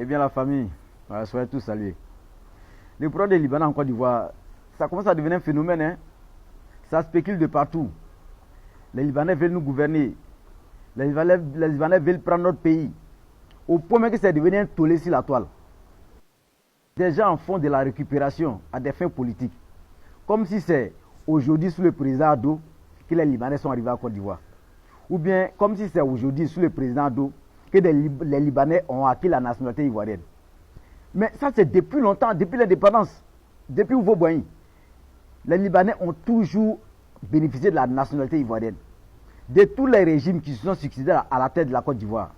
Eh bien la famille, voilà, soyez tous salués. Le problème des Libanais en Côte d'Ivoire, ça commence à devenir un phénomène. Hein? Ça spécule de partout. Les Libanais veulent nous gouverner. Les Libanais veulent prendre notre pays. Au point même que c'est devenu un tollé sur la toile. Des gens en font de la récupération à des fins politiques. Comme si c'est aujourd'hui sous le président Ado que les Libanais sont arrivés à Côte d'Ivoire. Ou bien comme si c'est aujourd'hui sous le président Ado que les Libanais ont acquis la nationalité ivoirienne. Mais ça c'est depuis longtemps, depuis l'indépendance, depuis Ouvo-Boigny. Les Libanais ont toujours bénéficié de la nationalité ivoirienne. De tous les régimes qui se sont succédés à la tête de la Côte d'Ivoire,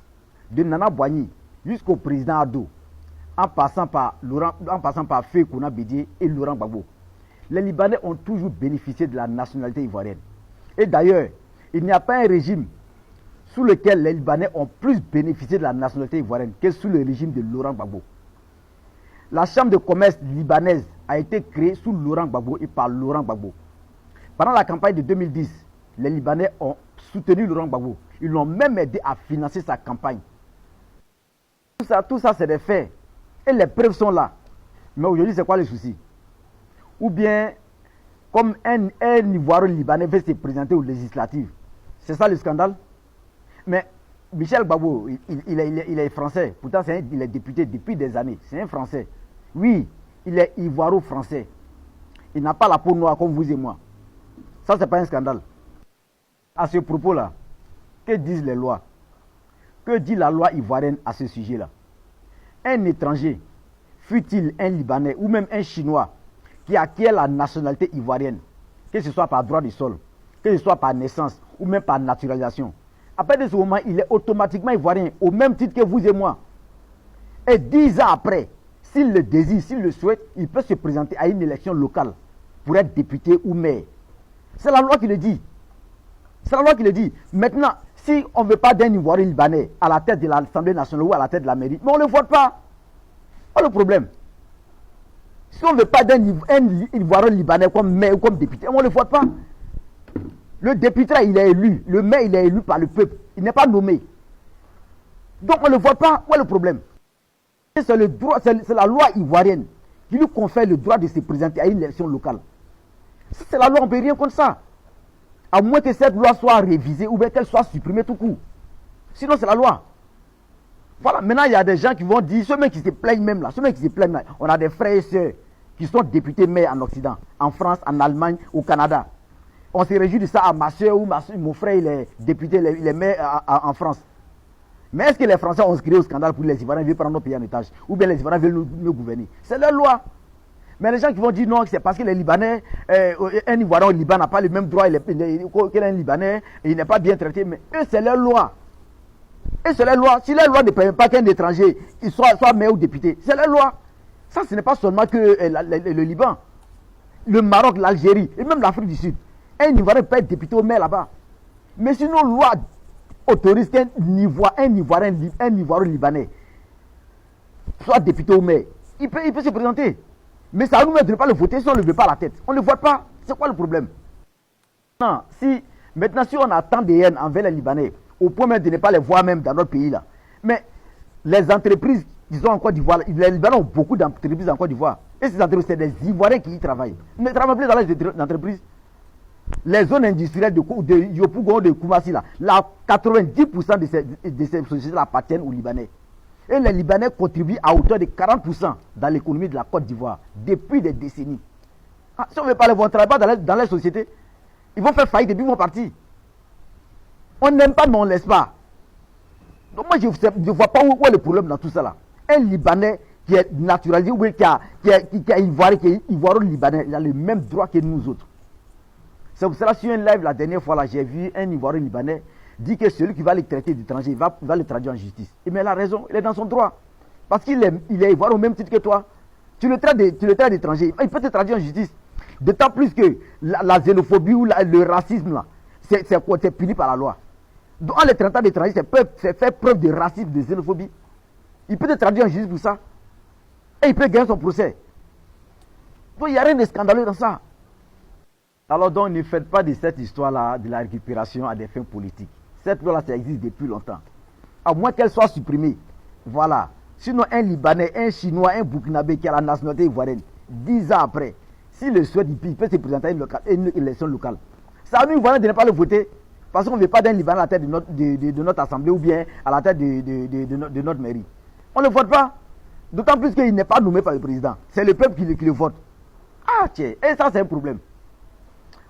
de Nana Boigny jusqu'au président Ado, en passant par Feu Kouna Bédié et Laurent Gbagbo. Les Libanais ont toujours bénéficié de la nationalité ivoirienne. Et d'ailleurs, il n'y a pas un régime sous lequel les Libanais ont plus bénéficié de la nationalité ivoirienne que sous le régime de Laurent Gbagbo. La chambre de commerce libanaise a été créée sous Laurent Gbagbo et par Laurent Gbagbo. Pendant la campagne de 2010, les Libanais ont soutenu Laurent Gbagbo. Ils l'ont même aidé à financer sa campagne. Tout ça c'est des faits. Et les preuves sont là. Mais aujourd'hui, c'est quoi le souci? Ou bien, comme un Ivoirien libanais veut se présenter aux législatives. C'est ça le scandale? Mais Michel Gbagbo, il est français. Pourtant, il est député depuis des années. C'est un français. Oui, il est ivoiro-français. Il n'a pas la peau noire comme vous et moi. Ça, c'est pas un scandale. À ce propos-là, que disent les lois? Que dit la loi ivoirienne à ce sujet-là? Un étranger, fût-il un Libanais ou même un Chinois, qui acquiert la nationalité ivoirienne, que ce soit par droit du sol, que ce soit par naissance ou même par naturalisation, à partir de ce moment, il est automatiquement ivoirien, au même titre que vous et moi. Et 10 ans après, s'il le désire, s'il le souhaite, il peut se présenter à une élection locale pour être député ou maire. C'est la loi qui le dit. C'est la loi qui le dit. Maintenant, si on ne veut pas d'un Ivoirien libanais à la tête de l'Assemblée nationale ou à la tête de la mairie, mais on ne le vote pas. Pas le problème. Si on ne veut pas d'un Ivoirien libanais comme maire ou comme député, on ne le vote pas. Le député, il est élu. Le maire, il est élu par le peuple. Il n'est pas nommé. Donc on ne le vote pas. Où est le problème? C'est le droit, c'est la loi ivoirienne qui lui confère le droit de se présenter à une élection locale. Si c'est la loi, on ne peut rien contre ça. À moins que cette loi soit révisée ou bien qu'elle soit supprimée tout court. Sinon, c'est la loi. Voilà, maintenant, il y a des gens qui vont dire, ceux qui se plaignent même là, on a des frères et sœurs qui sont députés maires en Occident, en France, en Allemagne, au Canada. On se réjouit de ça à ma soeur ou mon frère, il est député, il est maire en France. Mais est-ce que les Français ont créé au scandale pour les Ivoiriens veulent prendre nos pays en otage? Ou bien les Ivoiriens veulent nous gouverner? C'est leur loi. Mais les gens qui vont dire non, c'est parce que les Libanais, un Ivoirien au Liban n'a pas le même droit qu'un Libanais, et il n'est pas bien traité. Mais eux, c'est leur loi. Et c'est leur loi. Si leur loi ne permet pas qu'un étranger soit maire ou député, c'est leur loi. Ça, ce n'est pas seulement que le Liban, le Maroc, l'Algérie, et même l'Afrique du Sud. Un Ivoirien peut être député au maire là-bas. Mais sinon, loi autorise qu'un Ivoirien libanais soit député au maire. Il peut se présenter. Mais ça nous met de ne pas le voter si on ne le veut pas à la tête. On ne le vote pas. C'est quoi le problème? Non, maintenant, si on a tant de haine envers les Libanais, au point même de ne pas les voir même dans notre pays là. Mais les entreprises qui sont en Côte d'Ivoire, les Libanais ont beaucoup d'entreprises en Côte d'Ivoire. Et ces entreprises, c'est des Ivoiriens qui y travaillent. Ils ne travaillent plus dans les entreprises. Les zones industrielles de Yopougon, de Koumassi, là, 90% de ces sociétés appartiennent aux Libanais. Et les Libanais contribuent à hauteur de 40% dans l'économie de la Côte d'Ivoire depuis des décennies. Ah, si on ne veut pas les voir, on ne travaille pas dans les sociétés. Ils vont faire faillite et puis ils vont partir. On n'aime pas, mais on ne laisse pas. Donc moi, je ne vois pas où est le problème dans tout ça là. Un Libanais qui est naturalisé ou qui est ivoiro-libanais, il a le même droit que nous autres. C'est pour cela, sur un live la dernière fois, là, j'ai vu un Ivoirien libanais dire que celui qui va le traiter d'étranger, il va le traduire en justice. Et mais il a raison, il est dans son droit. Parce qu'il est ivoirien au même titre que toi. Tu le traites d'étranger, il peut te traduire en justice. D'autant plus que la xénophobie ou le racisme, là, c'est puni par la loi. Donc en le traitant d'étranger, c'est faire preuve de racisme, de xénophobie. Il peut te traduire en justice pour ça. Et il peut gagner son procès. Donc il n'y a rien de scandaleux dans ça. Alors donc ne faites pas de cette histoire-là de la récupération à des fins politiques. Cette loi-là, ça existe depuis longtemps. À moins qu'elle soit supprimée. Voilà. Sinon, un Libanais, un Chinois, un Burkinabé qui a la nationalité ivoirienne, 10 ans après, s'il le souhaite, il peut se présenter à une élection locale. C'est à nous, Ivoiriens, de ne pas le voter, parce qu'on ne veut pas d'un Libanais à la tête de notre assemblée ou bien à la tête de notre mairie. On ne le vote pas. D'autant plus qu'il n'est pas nommé par le président. C'est le peuple qui le vote. Ah tiens, et ça c'est un problème.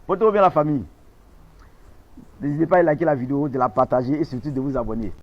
Portez bien la famille. N'hésitez pas à liker la vidéo, de la partager et surtout de vous abonner.